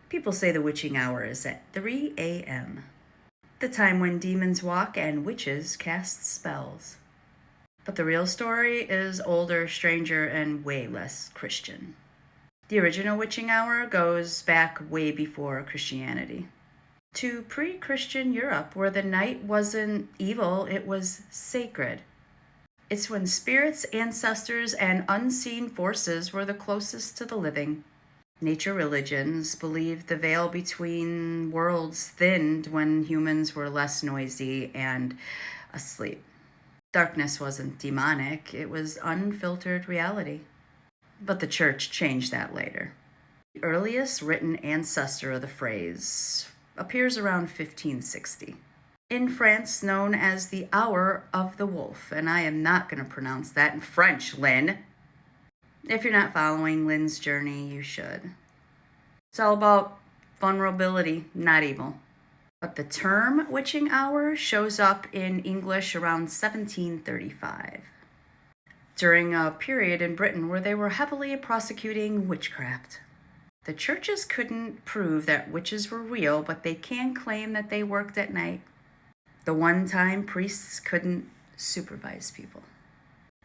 People say the witching hour is at 3 a.m., the time when demons walk and witches cast spells. But the real story is older, stranger, and way less Christian. The original witching hour goes back way before Christianity, to pre-Christian Europe, where the night wasn't evil, it was sacred. It's when spirits, ancestors, and unseen forces were the closest to the living. Nature religions believed the veil between worlds thinned when humans were less noisy and asleep. Darkness wasn't demonic, it was unfiltered reality. But the church changed that later. The earliest written ancestor of the phrase appears around 1560. In France, known as the Hour of the Wolf, and I am not going to pronounce that in French, Lynn. If you're not following Lynn's journey, you should. It's all about vulnerability, not evil. But the term witching hour shows up in English around 1735, during a period in Britain where they were heavily prosecuting witchcraft. The churches couldn't prove that witches were real, but they can claim that they worked at night. The one time priests couldn't supervise people.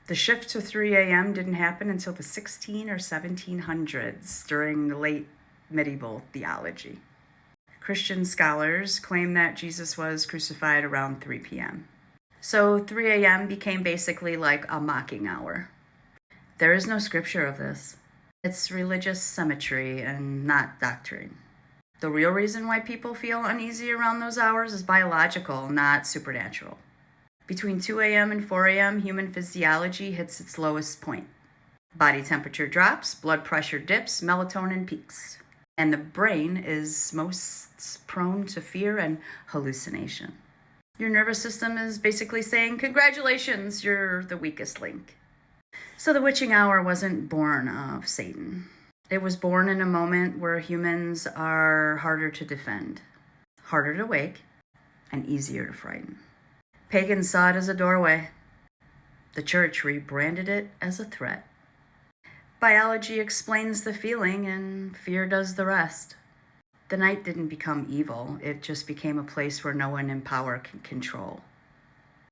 The shift to 3 a.m. didn't happen until the 16 or 1700s during the late medieval theology. Christian scholars claim that Jesus was crucified around 3 p.m. So 3 a.m. became basically like a mocking hour. There is no scripture of this. It's religious symmetry and not doctrine. The real reason why people feel uneasy around those hours is biological, not supernatural. Between 2 a.m. and 4 a.m., human physiology hits its lowest point. Body temperature drops, blood pressure dips, melatonin peaks. And the brain is most prone to fear and hallucination. Your nervous system is basically saying, congratulations, you're the weakest link. So the witching hour wasn't born of Satan. It was born in a moment where humans are harder to defend, harder to wake, and easier to frighten. Pagans saw it as a doorway. The church rebranded it as a threat. Biology explains the feeling, and fear does the rest. The night didn't become evil. It just became a place where no one in power can control.